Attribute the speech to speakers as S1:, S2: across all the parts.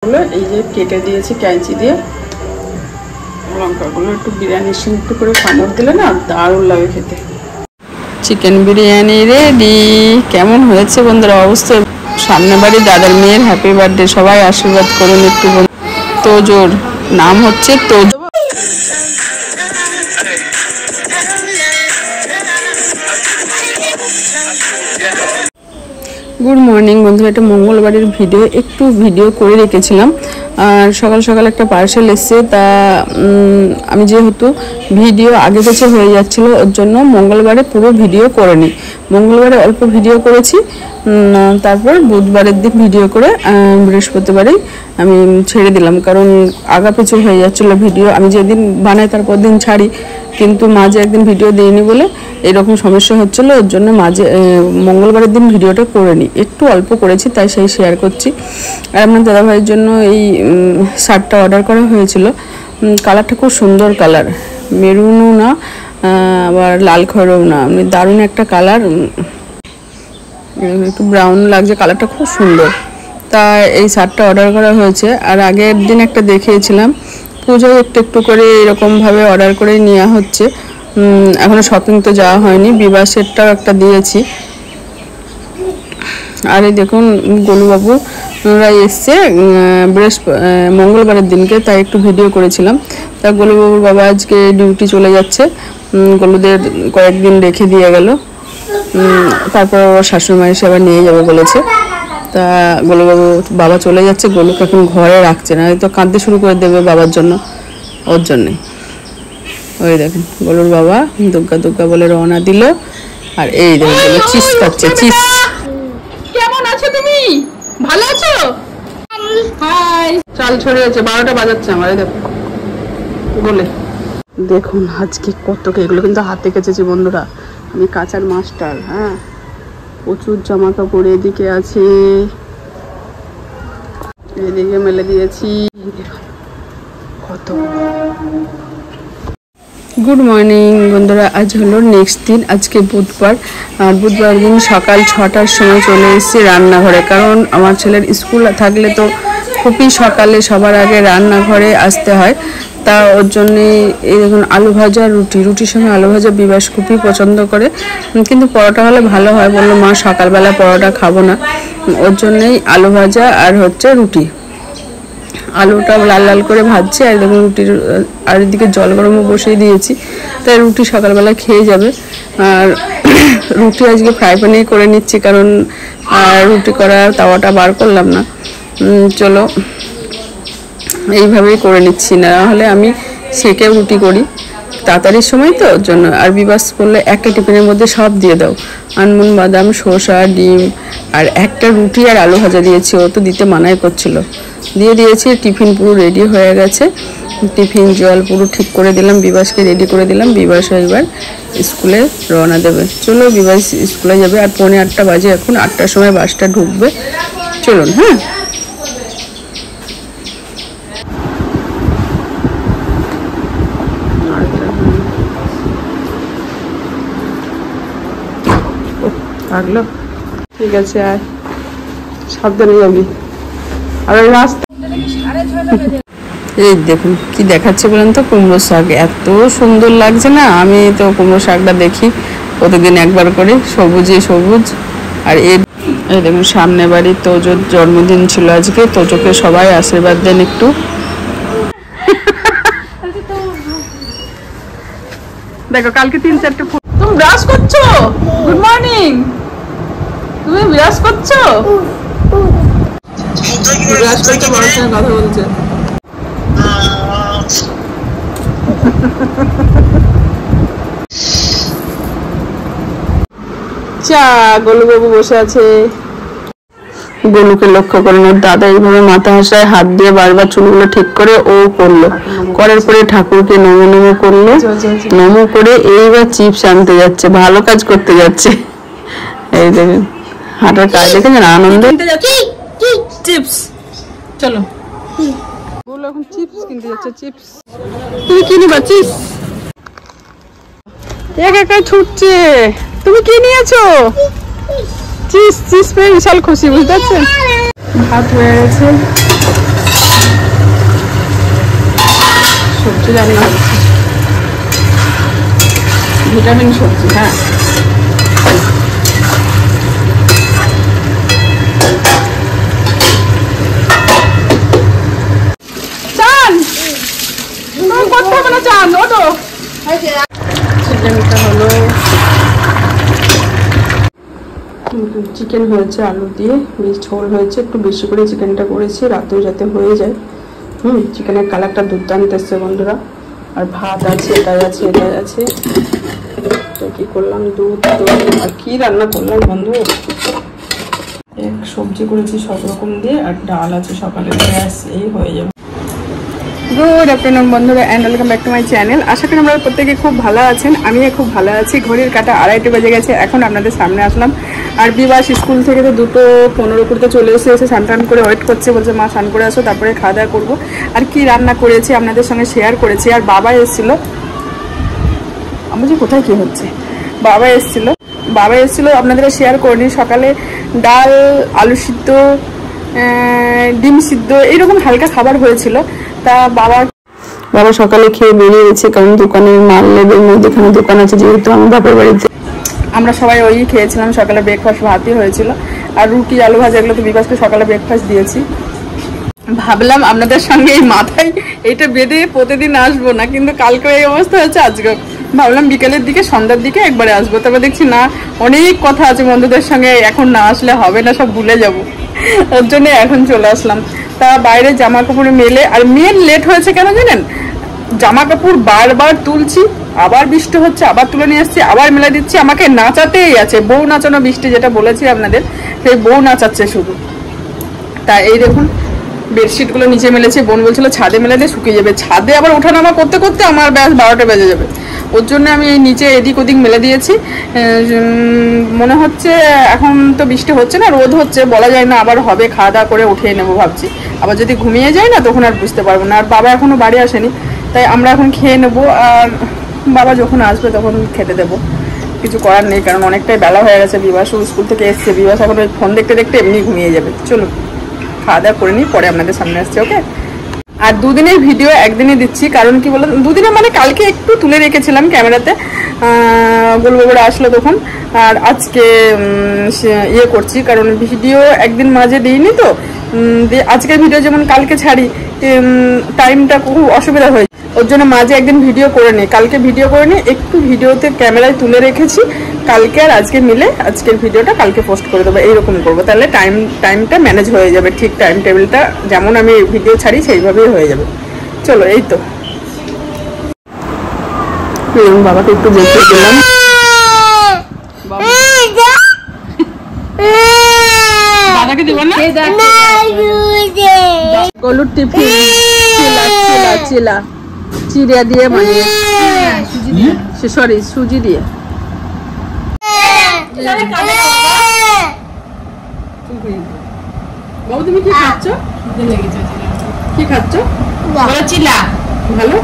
S1: এই যে কেটে দিয়েছি ক্যাঁচি দিয়ে। লঙ্কাগুলো একটু বিরিয়ানির সঙ্গে একটু করে কামড় দিলে না দারুণ লাগে খেতে। Chicken biryani ready. কেমন হয়েছে বন্ধুরা অবশ্যই। সামনে বাড়ি দাদার মেয়ের হ্যাপি বার্থডে, সবাই আশীর্বাদ করুন একটু। তোজোর নাম হচ্ছে তোজো। গুড মর্নিং বন্ধুরা, এটা মঙ্গলবারের ভিডিও, একটু ভিডিও করে রেখেছিলাম। আর সকাল সকাল একটা পার্সেল এসছে, তা আমি যেহেতু ভিডিও আগে পেছে হয়ে যাচ্ছিল ওর জন্য মঙ্গলবারে পুরো ভিডিও করিনি। মঙ্গলবারে অল্প ভিডিও করেছি, তারপর বুধবারের দিন ভিডিও করে বৃহস্পতিবারেই আমি ছেড়ে দিলাম, কারণ আগা পিছু হয়ে যাচ্ছিলো ভিডিও। আমি যেদিন বানাই তারপর দিন ছাড়ি, কিন্তু মাঝে একদিন ভিডিও দিইনি বলে এরকম সমস্যা হচ্ছিলো। ওর জন্য মাঝে মঙ্গলবারের দিন ভিডিওটা করে নিই, একটু অল্প করেছি তাই সেই শেয়ার করছি। আর আপনার দাদাভাইয়ের জন্য এই শার্টটা অর্ডার করা হয়েছিল। কালারটা খুব সুন্দর কালার, মেরুনও না আবার লাল খয়েরও না, দারুণ একটা কালার, একটু ব্রাউন লাগছে, কালারটা খুব সুন্দর। তা এই শার্টটা অর্ডার করা হয়েছে। আর আগের দিন একটা দেখিয়েছিলাম, পুজোয় একটু একটু করে এরকমভাবে অর্ডার করে নেওয়া হচ্ছে। এখনও শপিং তো যাওয়া হয়নি। বিবাহ সেটটাও একটা দিয়েছি। আর এই দেখুন গোলুবাবুরা এসছে মঙ্গলবারের দিনকে, তাই একটু ভিডিও করেছিলাম। তা গোলুবাবুর বাবা আজকে ডিউটি চলে যাচ্ছে, গোলুদের কয়েকদিন রেখে দিয়ে গেল, তারপর ওর শাশুড়িমা এসে আবার নিয়ে যাবে বলেছে। তা গোলুবাবু বাবা চলে যাচ্ছে, গোলুকে এখন ঘরে রাখছে না, তো কাঁদতে শুরু করে দেবে বাবার জন্য, ওর জন্যে। ওই দেখেন গোলুর বাবা দুর্গা দুর্গা বলে রওনা দিল। আর এই দেখুন চিজ খাচ্ছে, চিজ। কেমন আছো তুমি? ভালো আছো? হাই। চাল ছড়িয়েছে, 12টা বাজাচ্ছে আমার। দেখো বলে দেখুন আজকে কত, এগুলো কিন্তু হাতে কেচেছি বন্ধুরা, আমি কাঁচার মাস্টার। হ্যাঁ, প্রচুর জামা কাপড় এদিকে আছে, এদিকে মেলে দিয়েছি। কত। গুড মর্নিং বন্ধুরা, আজ হলো নেক্সট দিন, আজকে বুধবার। আর বুধবার দিন সকাল 6টার সময় চলে এসেছি রান্নাঘরে, কারণ আমার ছেলের স্কুল থাকলে তো খুবই সকালে সবার আগে রান্নাঘরে আসতে হয়। তা ওর জন্যে এই দেখুন আলু ভাজা, রুটির সঙ্গে আলু ভাজা বিবাস খুবই পছন্দ করে, কিন্তু পরোটা হলে ভালো হয়। বললো মা সকালবেলা পরোটা খাবো না, ওর জন্যেই আলু ভাজা আর হচ্ছে রুটি। আলুটা লাল লাল করে ভাজছি, আর দেখুন রুটির, আর এদিকে জল গরমও বসিয়ে দিয়েছি, তাই রুটি সকালবেলা খেয়ে যাবে। আর রুটি আজকে ফ্রাই প্যানেই করে নিচ্ছি, কারণ রুটি করার তাওয়াটা বার করলাম না। চলো এইভাবেই করে নিচ্ছি, না হলে আমি সেকেও রুটি করি তাড়াতাড়ির সময় তো, ওর জন্য। আর বিবাস করলে একটা টিফিনের মধ্যে সব দিয়ে দাও, আনমন বাদাম, শসা, ডিম, আর একটা রুটি আর আলু ভাজা দিয়েছি, ও তো দিতে মানাই করছিল, দিয়ে দিয়েছি। টিফিন পুরো রেডি হয়ে গেছে, টিফিন জল পুরো ঠিক করে দিলাম, বিবাসকে রেডি করে দিলাম। বিবাস এবার স্কুলে রওনা দেবে। চলো বিবাস স্কুলে যাবে, আর 8:45 বাজে এখন, 8টার সময় বাসটা ঢুকবে। চলুন। হ্যাঁ, থাকলো, ঠিক আছে, আয়, সাবধানে যাবি। আর ওই রাস্তা এই দেখুন কি দেখাচ্ছে বলেন তো, কুমড়ো শাক, এত সুন্দর লাগছে না। আমি তো কুমড়ো শাকটা দেখি প্রতিদিন একবার করে, সবুজে সবুজ। আর এই দেখুন সামনে বাড়ি তোজোর জন্মদিন ছিল আজকে, তোজোকে সবাই আশীর্বাদ দেন একটু। দেখো কালকে 3-4টে ফুল। তুমি ব্রাশ করছো? Good morning. তুমি ব্রাশ করছো? ব্রাশ করতে বড়র সঙ্গে কথা বলছে। চা, গোলুবাবু বসে আছে। গোলুকে লক্ষ্য করেন, ওর দাদা এইভাবে মাথা হাসায় হাত দিয়ে বারবার চুলগুলো ঠিক করে ও করলো, করার পরে ঠাকুরকে নমো নমো করলো, নমো করে এইবার চিপস আনতে যাচ্ছে, ভালো কাজ করতে যাচ্ছে। এই দেখেন হাঁটার কাজ দেখেছেন, আনন্দ। চিপস, চলো। বলো এখন চিপস কিনতে যাচ্ছে, চিপস। তুমি কি নিবা? চিপস। একাই ছুটছে। তুমি কি নিয়েছো? চিপস। চিপস পেয়ে বিশাল খুশি, বুঝতে পারছেন। ভাত হয়ে গেছে, সবজি রান্না হচ্ছে, ভিটামিন সবজি। হ্যাঁ, চান করতে হবে না, চান ওটো। চিকেনটা হলো, চিকেন হয়েছে আলু দিয়ে, বেশ ঝোল হয়েছে, একটু বেশি করে চিকেনটা করেছি রাতেও যাতে হয়ে যায়। চিকেনের কালারটা দুর্দান্ত এসছে বন্ধুরা। আর ভাত আছে, এটাই আছে, এটাই আছে। তো কি করলাম, দুধ আর কি রান্না করলাম বন্ধু, এক সবজি করেছি সব রকম দিয়ে, আর ডাল আছে সকালে, গ্যাস এই হয়ে যাবে। গুড আফটারনুন বন্ধুরা, and welcome back to my channel. আশা করি আপনারা প্রত্যেকে খুব ভালো আছেন, আমিও খুব ভালো আছি। ঘড়ির কাঁটা 2:30 বেজে গেছে, এখন আপনাদের সামনে আসলাম। আর বিবাস স্কুল থেকে তো 2:15 করতে চলে এসে স্নান টান করে ওয়েট করছে, বলছে মা স্নান করে আসো, তারপরে খাওয়া দাওয়া করবো। আর কি রান্না করেছি আপনাদের সঙ্গে শেয়ার করেছি। আর বাবা এসেছিলো, আমি যে কোথায় কি হচ্ছে, বাবা এসেছিলো আপনাদের শেয়ার করিনি। সকালে ডাল, আলু সিদ্ধ, ডিম সিদ্ধ এইরকম হালকা খাবার হয়েছিল। তা বাবা সকালে খেয়ে বেরিয়েছে, কারণ দোকানের মাল লেবের মধ্যেখানে দোকান আছে, যেহেতু আমার বাপের বাড়িতে আমরা সবাই ওই খেয়েছিলাম। সকালে ব্রেকফাস্ট ভাতই হয়েছিল, আর রুটি আলু ভাজা, এগুলো তো বিকাশকে সকালে ব্রেকফাস্ট দিয়েছি। ভাবলাম আপনাদের সঙ্গে এই মাথায় এইটা বেঁধে প্রতিদিন আসবো না, কিন্তু কালকে এই অবস্থা হয়েছে। আজকে ভাবলাম বিকেলের দিকে, সন্ধ্যার দিকে একবারে আসবো। তারপর দেখছি না, অনেক কথা আছে বন্ধুদের সঙ্গে, এখন না আসলে হবে না, সব ভুলে যাব। ওর জন্য এখন চলে আসলাম। তা বাইরে জামা কাপড়ে মেলে, আর মেন লেট হয়েছে কেন জানেন, জামা কাপড় বারবার তুলছি, আবার বৃষ্টি হচ্ছে, আবার তুলে নিয়ে আসছি, আবার মেলা দিচ্ছি। আমাকে নাচাতেই আছে, বউ নাচানো বৃষ্টি, যেটা বলেছি আপনাদের, সেই বউ নাচাচ্ছে শুধু। তা এই দেখুন বেডশিটগুলো নিচে মেলেছে, বোন বলছিল ছাদে মেলে দিয়ে শুকিয়ে যাবে। ছাদে আবার ওঠানামা করতে করতে আমার ব্যাস 12টা বেজে যাবে। ওর জন্য আমি এই নিচে এদিক ওদিক মেলে দিয়েছি। মনে হচ্ছে এখন তো বৃষ্টি হচ্ছে না, রোদ হচ্ছে, বলা যায় না, আবার হবে। খাওয়া দাওয়া করে উঠিয়ে নেবো ভাবছি। আবার যদি ঘুমিয়ে যায় না, তখন আর বুঝতে পারবো না। আর বাবা এখনো বাড়ি আসেনি, তাই আমরা এখন খেয়ে নেবো। আর বাবা যখন আসবে তখন খেতে দেবো, কিছু করার নেই, কারণ অনেকটাই বেলা হয়ে গেছে। বিবাসও স্কুল থেকে এসছে, বিবাস এখন ওই ফোন দেখতে দেখতে এমনি ঘুমিয়ে যাবে। চলুন খাওয়া দাওয়া করে নিই, পরে আপনাদের সামনে আসছে, ওকে। আর দুদিনের ভিডিও একদিনই দিচ্ছি, কারণ কি বলুন, দুদিনে মানে কালকে একটু তুলে রেখেছিলাম ক্যামেরাতে, গোলবাবুরা আসলো তখন। আর আজকে ইয়ে করছি, কারণ ভিডিও একদিন মাঝে দিইনি তো। আজকের ভিডিও যেমন কালকে ছাড়ি, টাইমটা খুব অসুবিধা হয়েছে, ওর জন্য মাঝে একদিন ভিডিও করে নিই। কালকে ভিডিও করে নিই, একটু ভিডিওতে ক্যামেরায় তুলে রেখেছি। কালকে আর আজকে মিলে আজকের ভিডিওটা কালকে পোস্ট করে দেবো, এইরকম করবো। তাহলে টাইমটা ম্যানেজ হয়ে যাবে, ঠিক টাইম টেবিলটা যেমন আমি ভিডিও ছাড়ি সেইভাবেই হয়ে যাবে। চলো, এই তো বাবাকে একটু দেখিয়ে দিলাম। দাদাকে দেবো না, গলুর টিফিন চিলা চিড়িয়া দিয়ে বানিয়ে, সরি সুজি দিয়ে। বাবু তুমি কি খাচ্ছ? কি খাচ্ছ? চিলা। ভালো,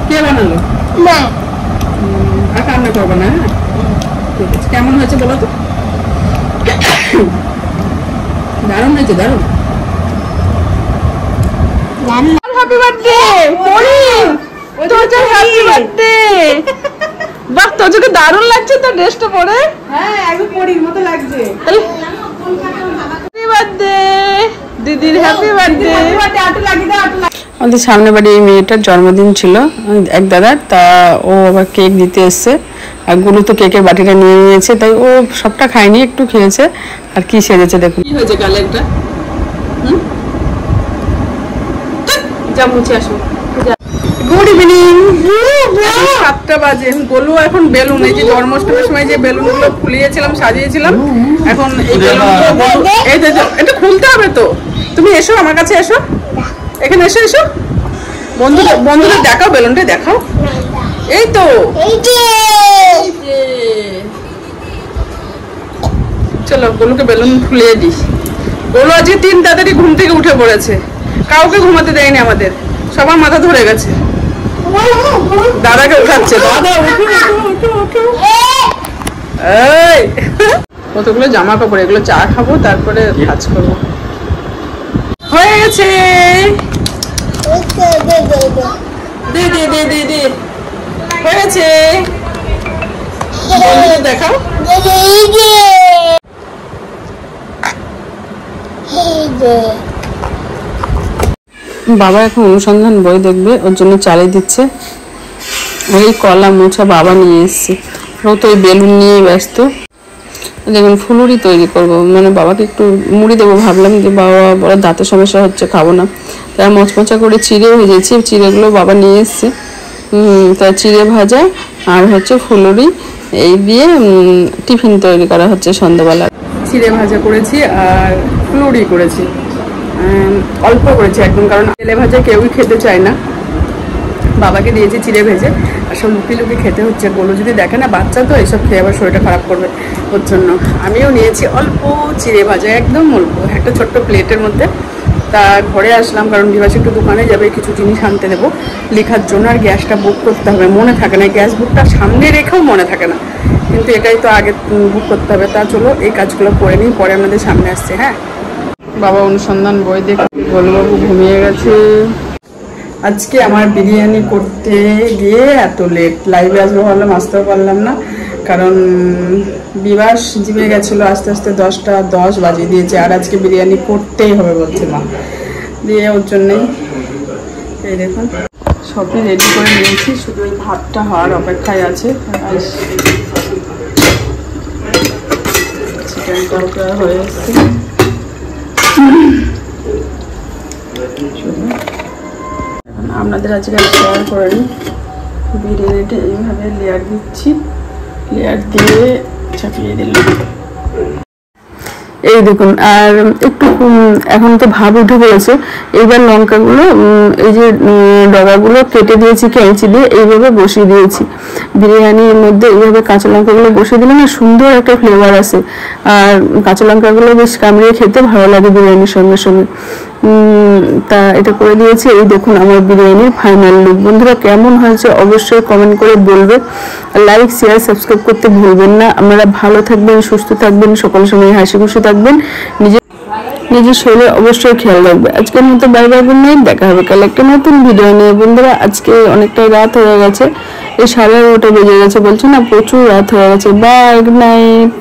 S1: কে বানালো? আর কান্না করবো না, ঠিক আছে। কেমন হয়েছে বলো তো? দারুণ হয়েছে, দারুণ। Happy birthday happy birthday. বাহ, তোকে দারুণ লাগছে তো ড্রেসটা পরে। হ্যাঁ, একদম পরীর মতো লাগছে। হ্যাপি বার্থডে দিদির, হ্যাপি বার্থডে। আমাদের সামনে বাড়ি এই মেয়েটার জন্মদিন ছিল এক দাদার, তা ও আবার কেক দিতে এসছে। আর গুলো তো কেকের বাটিটা নিয়ে নিয়েছে, তাই ও সবটা খায়নি, একটু খেয়েছে। আর কি সেজেছে দেখুন, কি হয়েছে গালে একটা। যা মুছে আসো। গুড ইভিনিং, 7টা বাজে। গোলু এখন বেলুন, এই যে জন্মাষ্টমীর সময় যে বেলুনগুলো ফুলিয়েছিলাম, সাজিয়েছিলাম, এখন এই বেলুনগুলো এটা খুলতে হবে। তো তুমি এসো আমার কাছে, এসো এখানে, এসো বন্ধুদের দেখাও, বেলুনটা দেখাও। এই তো চলো গোলুকে বেলুন ফুলিয়ে দিস। গোলু আজকে 3 তাড়াতাড়ি ঘুম থেকে উঠে পড়েছে, কাউকে ঘুমাতে দেয়নি আমাদের, সবার মাথা ধরে গেছে। দাদাকে উঠাচ্ছে, দাদা এই কতগুলো জামা কাপড়, এগুলো চা খাবো, তারপরে কাজ করবো। হয়ে গেছে, দে দিদি হয়ে গেছে দেখাও বাবা এখন অনুসন্ধান বই দেখবে ওর জন্য চালিয়ে দিচ্ছে ওই কলা মোছা বাবা নিয়ে এসছে ও তো ওই বেলুন নিয়ে ব্যস্ত দেখুন ফুলুরি তৈরি করবো মানে বাবাকে একটু মুড়ি দেবো ভাবলাম যে বাবা বড় দাঁতের সমস্যা হচ্ছে খাবো না তাই মচমচা করে চিড়ে ভেজেছি চিড়েগুলো বাবা নিয়ে এসছে তা চিড়ে ভাজা আর হচ্ছে ফুলুরি এই দিয়ে টিফিন তৈরি করা হচ্ছে সন্ধ্যাবেলা চিড়ে ভাজা করেছি আর ফুলুরি করেছি অল্প করেছি একদম কারণ তেলে ভাজা কেউই খেতে চায় না বাবাকে দিয়েছি চিড়ে ভেজে আর সব লুকিয়ে লুকিয়ে খেতে হচ্ছে বলো যদি দেখে না বাচ্চা তো এইসব খেয়ে আবার শরীরটা খারাপ করবে ওর জন্য আমিও নিয়েছি অল্প চিড়ে ভাজা একদম অল্প একটা ছোট্ট প্লেটের মধ্যে তা ঘরে আসলাম কারণ বিভাস একটু দোকানে যাবে কিছু জিনিস আনতে দেবো লেখার জন্য আর গ্যাসটা বুক করতে হবে মনে থাকে না গ্যাস বুকটা সামনে রেখেও মনে থাকে না কিন্তু এটাই তো আগে বুক করতে হবে তা চলো এই কাজগুলো করে নিই পরে আমাদের সামনে আসছে হ্যাঁ বাবা অনুসন্ধান বই দেখে গোলবাবু ঘুমিয়ে গেছে আজকে আমার বিরিয়ানি করতে গিয়ে এত লেট লাইভে আসবো ভাবলাম আসতেও পারলাম না কারণ বিবাস জিমে গেছিলো আস্তে আস্তে 10টা 10 বাজিয়ে দিয়েছে আর আজকে বিরিয়ানি করতেই হবে বলছে মা দিয়ে ওর জন্যই এই দেখুন সবই রেডি করে নিয়েছি শুধু ওই ভাতটা হওয়ার অপেক্ষায় আছে চিকেন তরকা হয়ে এসছে আপনাদের আজকে শেয়ার করে নিই বিরিয়ানিটা এইভাবে লেয়ার দিচ্ছি লেয়ার দিয়ে চাপিয়ে দিলাম এই দেখুন আর একটু এখন তো ভাব উঠে পড়েছে এইবার লঙ্কাগুলো এই যে ডগাগুলো কেটে দিয়েছি কেঁচি দিয়ে এইভাবে বসিয়ে দিয়েছি বিরিয়ানির মধ্যে এইভাবে কাঁচা লঙ্কাগুলো বসিয়ে দিলে না সুন্দর একটা ফ্লেভার আসে আর কাঁচা লঙ্কাগুলো বেশ কামড়িয়ে খেতে ভালো লাগে বিরিয়ানির সঙ্গে সঙ্গে তা এটা করে দিয়েছি এই দেখুন আমার বিরিয়ানির ফাইনাল লুক বন্ধুরা কেমন হয়েছে অবশ্যই কমেন্ট করে বলবে লাইক শেয়ার সাবস্ক্রাইব করতে ভুলবেন না আপনারা ভালো থাকবেন সুস্থ থাকবেন সকল সময় হাসি খুশি থাকবেন নিজের শরীরে অবশ্যই খেয়াল রাখবে আজকের মতো বাই বাই গুড নাইট দেখা হবে কাল একটা নতুন ভিডিও নিয়ে বন্ধুরা আজকে অনেকটাই রাত হয়ে গেছে এই 11:30 বেজে গেছে বলছি না প্রচুর রাত হয়ে গেছে বাই গুড নাইট